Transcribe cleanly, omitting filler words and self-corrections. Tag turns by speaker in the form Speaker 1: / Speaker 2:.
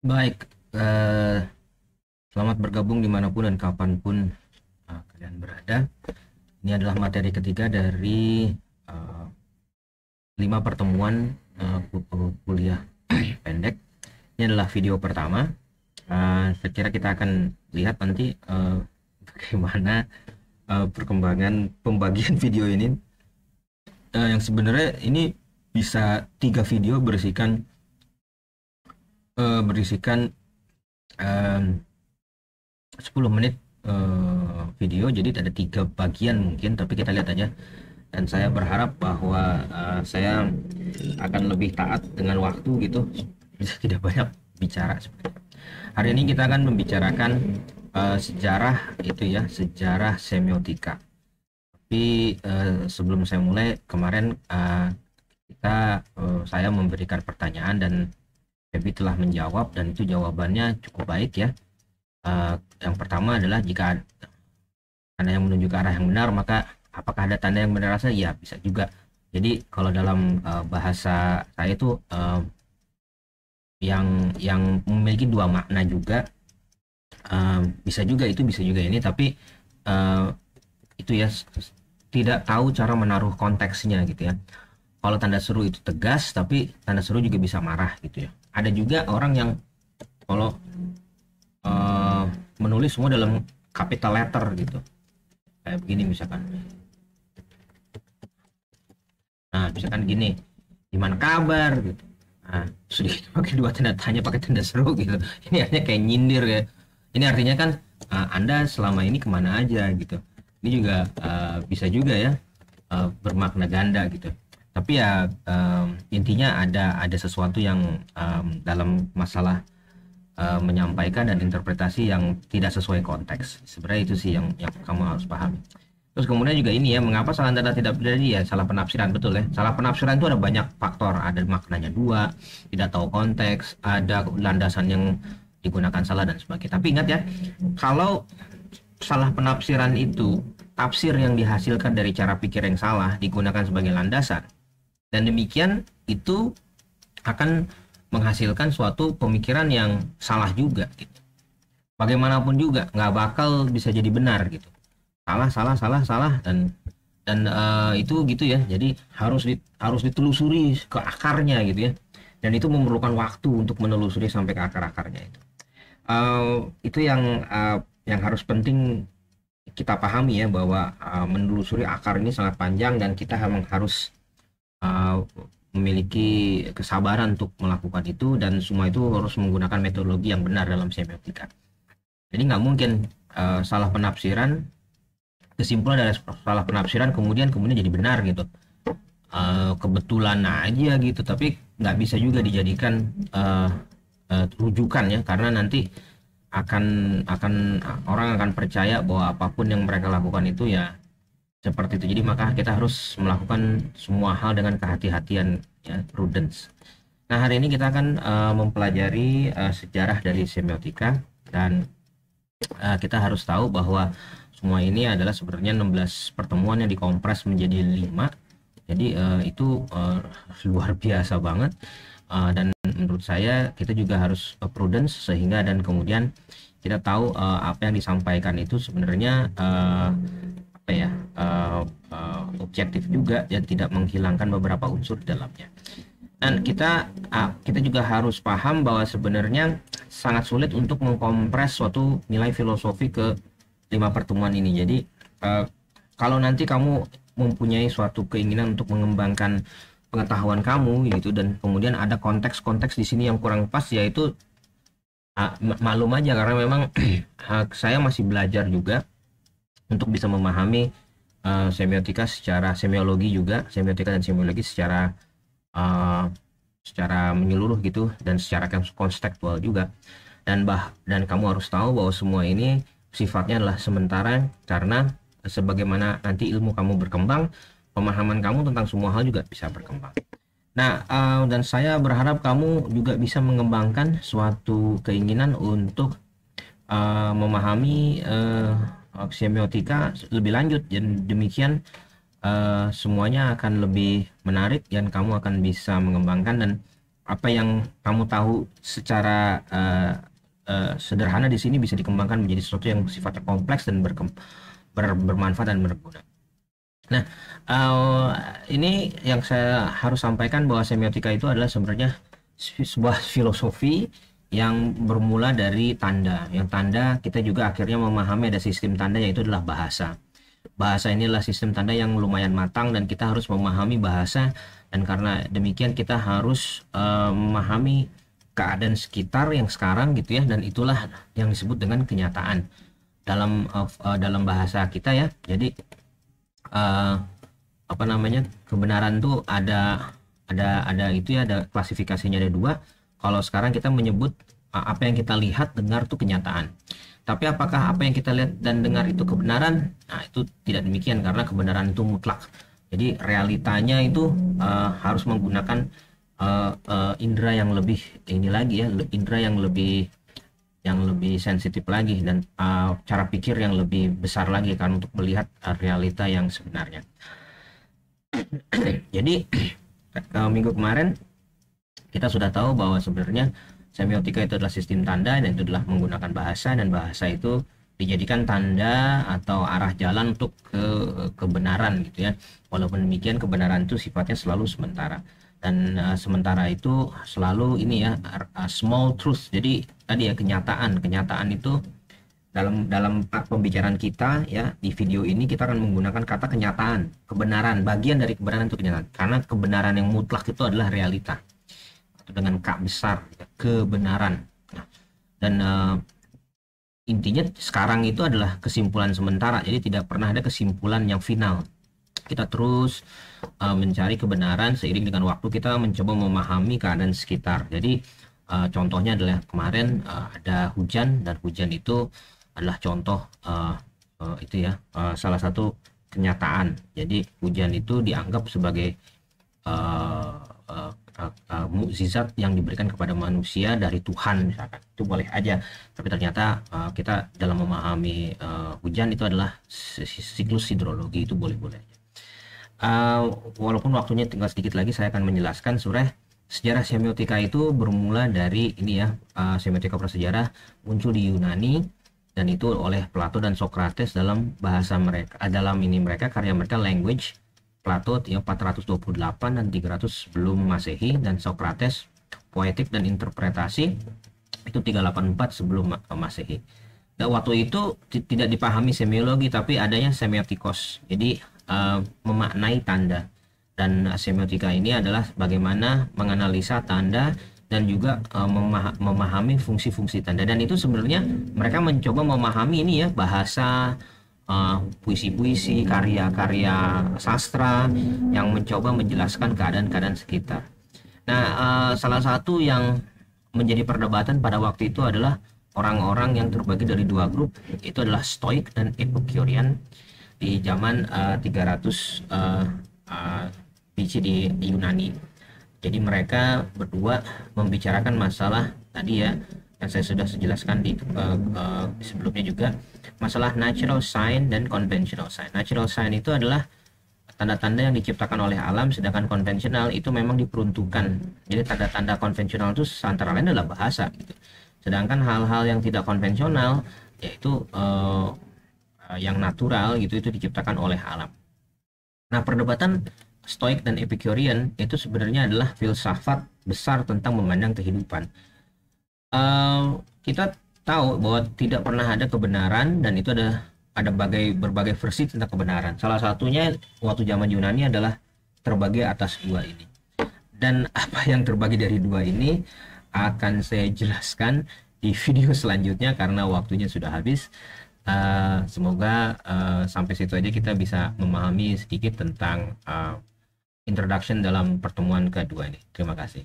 Speaker 1: Baik, eh, selamat bergabung dimanapun dan kapanpun kalian berada. Ini adalah materi ketiga dari eh, 5 pertemuan kuliah pendek. Ini adalah video pertama. Saya kira kita akan lihat nanti bagaimana perkembangan pembagian video ini. Yang sebenarnya ini bisa 3 video berisikan eh, 10 menit video, jadi ada 3 bagian mungkin, tapi kita lihat aja. Dan saya berharap bahwa saya akan lebih taat dengan waktu gitu, bisa tidak banyak bicara. Hari ini kita akan membicarakan sejarah itu ya, sejarah semiotika. Tapi sebelum saya mulai, kemarin saya memberikan pertanyaan dan Feby telah menjawab, dan itu jawabannya cukup baik ya. Yang pertama adalah jika tanda yang menunjuk ke arah yang benar, maka apakah ada tanda yang benar rasa? Ya, bisa juga. Jadi kalau dalam bahasa saya itu yang memiliki 2 makna juga, bisa juga itu, bisa juga ini, tapi itu ya, tidak tahu cara menaruh konteksnya gitu ya. Kalau tanda seru itu tegas, tapi tanda seru juga bisa marah gitu ya. Ada juga orang yang kalau menulis semua dalam capital letter gitu, kayak begini misalkan. Nah, misalkan gini, gimana kabar gitu. Nah, sudah gitu pakai 2 tanda tanya, pakai tanda seru gitu. Ini hanya kayak nyindir ya. Ini artinya kan Anda selama ini kemana aja gitu. Ini juga bisa juga ya, bermakna ganda gitu. Tapi ya intinya ada sesuatu yang dalam masalah menyampaikan dan interpretasi yang tidak sesuai konteks. Sebenarnya itu sih yang kamu harus pahami. Terus kemudian juga ini ya, mengapa salah tanda tidak terjadi ya, salah penafsiran, betul ya. Salah penafsiran itu ada banyak faktor, ada maknanya 2, tidak tahu konteks, ada landasan yang digunakan salah dan sebagainya. Tapi ingat ya, kalau salah penafsiran itu tafsir yang dihasilkan dari cara pikir yang salah digunakan sebagai landasan, dan demikian itu akan menghasilkan suatu pemikiran yang salah juga gitu. Bagaimanapun juga nggak bakal bisa jadi benar gitu, salah salah salah salah, dan itu gitu ya. Jadi harus ditelusuri ke akarnya gitu ya, dan itu memerlukan waktu untuk menelusuri sampai ke akar-akarnya itu. Itu yang harus penting kita pahami ya, bahwa menelusuri akar ini sangat panjang, dan kita harus uh, memiliki kesabaran untuk melakukan itu, dan semua itu harus menggunakan metodologi yang benar dalam semiotika. Jadi nggak mungkin salah penafsiran, kesimpulan dari salah penafsiran kemudian jadi benar gitu. Kebetulan aja gitu, tapi nggak bisa juga dijadikan rujukan ya, karena nanti akan akan orang akan percaya bahwa apapun yang mereka lakukan itu ya seperti itu. Jadi maka kita harus melakukan semua hal dengan kehati-hatian ya, prudence. Nah, hari ini kita akan mempelajari sejarah dari semiotika, dan kita harus tahu bahwa semua ini adalah sebenarnya 16 pertemuan yang dikompres menjadi 5. Jadi itu luar biasa banget. Dan menurut saya kita juga harus prudence, sehingga dan kemudian kita tahu apa yang disampaikan itu sebenarnya apa ya, objektif juga, dan tidak menghilangkan beberapa unsur di dalamnya. Dan kita juga harus paham bahwa sebenarnya sangat sulit untuk mengkompres suatu nilai filosofi ke 5 pertemuan ini. Jadi kalau nanti kamu mempunyai suatu keinginan untuk mengembangkan pengetahuan kamu gitu, dan kemudian ada konteks-konteks di sini yang kurang pas, yaitu maklum aja, karena memang saya masih belajar juga untuk bisa memahami semiotika secara semiologi juga, semiotika dan semiologi uh, secara menyeluruh gitu, dan secara konstekstual juga. Dan kamu harus tahu bahwa semua ini sifatnya adalah sementara, karena sebagaimana nanti ilmu kamu berkembang, pemahaman kamu tentang semua hal juga bisa berkembang. Nah, dan saya berharap kamu juga bisa mengembangkan suatu keinginan untuk memahami semiotika lebih lanjut, dan demikian semuanya akan lebih menarik, dan kamu akan bisa mengembangkan dan apa yang kamu tahu secara sederhana di sini bisa dikembangkan menjadi sesuatu yang sifatnya kompleks dan bermanfaat dan berguna. Nah, ini yang saya harus sampaikan bahwa semiotika itu adalah sebenarnya sebuah filosofi yang bermula dari tanda. Yang tanda kita juga akhirnya memahami ada sistem tanda, yaitu adalah bahasa. Bahasa ini adalah sistem tanda yang lumayan matang dan kita harus memahami bahasa, dan karena demikian kita harus memahami keadaan sekitar yang sekarang gitu ya, dan itulah yang disebut dengan kenyataan dalam bahasa kita ya. Jadi apa namanya, kebenaran tuh ada itu ya, ada klasifikasinya, ada dua. Kalau sekarang kita menyebut apa yang kita lihat dengar tuh kenyataan, tapi apakah apa yang kita lihat dan dengar itu kebenaran? Nah, itu tidak demikian, karena kebenaran itu mutlak. Jadi realitanya itu harus menggunakan indera yang lebih ini lagi ya, indera yang lebih sensitif lagi, dan cara pikir yang lebih besar lagi kan untuk melihat realita yang sebenarnya. Jadi minggu kemarin kita sudah tahu bahwa sebenarnya semiotika itu adalah sistem tanda, dan itu adalah menggunakan bahasa, dan bahasa itu dijadikan tanda atau arah jalan untuk kebenaran gitu ya. Walaupun demikian, kebenaran itu sifatnya selalu sementara, dan sementara itu selalu ini ya, small truth. Jadi tadi ya, kenyataan itu dalam pembicaraan kita ya, di video ini kita akan menggunakan kata kenyataan, kebenaran. Bagian dari kebenaran itu kenyataan, karena kebenaran yang mutlak itu adalah realita, atau dengan K besar ya, kebenaran. Dan intinya sekarang itu adalah kesimpulan sementara, jadi tidak pernah ada kesimpulan yang final. Kita terus mencari kebenaran seiring dengan waktu kita mencoba memahami keadaan sekitar. Jadi contohnya adalah kemarin ada hujan, dan hujan itu adalah contoh itu ya, salah satu kenyataan. Jadi hujan itu dianggap sebagai mukjizat yang diberikan kepada manusia dari Tuhan misalkan, itu boleh aja. Tapi ternyata kita dalam memahami hujan itu adalah siklus hidrologi, itu boleh-boleh aja. Walaupun waktunya tinggal sedikit lagi, saya akan menjelaskan sebenarnya sejarah semiotika itu bermula dari ini ya, semiotika prasejarah muncul di Yunani, dan itu oleh Plato dan Socrates dalam bahasa mereka, dalam ini mereka karya mereka Language. Plato ya 428 dan 300 sebelum Masehi, dan Socrates Poetik dan Interpretasi itu 384 sebelum Masehi. Dan waktu itu tidak dipahami semiologi, tapi adanya semiotikos. Jadi memaknai tanda, dan semiotika ini adalah bagaimana menganalisa tanda dan juga memahami fungsi-fungsi tanda. Dan itu sebenarnya mereka mencoba memahami ini ya, bahasa, puisi-puisi, karya-karya sastra yang mencoba menjelaskan keadaan-keadaan sekitar. Nah, salah satu yang menjadi perdebatan pada waktu itu adalah orang-orang yang terbagi dari dua grup, itu adalah Stoik dan Epicurean di zaman 300 BC di Yunani. Jadi mereka berdua membicarakan masalah tadi ya, yang saya sudah jelaskan di sebelumnya juga, masalah natural sign dan conventional sign. Natural sign itu adalah tanda-tanda yang diciptakan oleh alam, sedangkan konvensional itu memang diperuntukkan. Jadi tanda-tanda konvensional itu antara lain adalah bahasa gitu. Sedangkan hal-hal yang tidak konvensional, yaitu yang natural gitu, itu diciptakan oleh alam. Nah, perdebatan Stoik dan Epicurean itu sebenarnya adalah filsafat besar tentang memandang kehidupan. Kita tahu bahwa tidak pernah ada kebenaran, dan itu ada berbagai versi tentang kebenaran. Salah satunya waktu zaman Yunani adalah terbagi atas dua ini. Dan apa yang terbagi dari dua ini akan saya jelaskan di video selanjutnya karena waktunya sudah habis. Semoga sampai situ aja kita bisa memahami sedikit tentang introduction dalam pertemuan kedua ini. Terima kasih.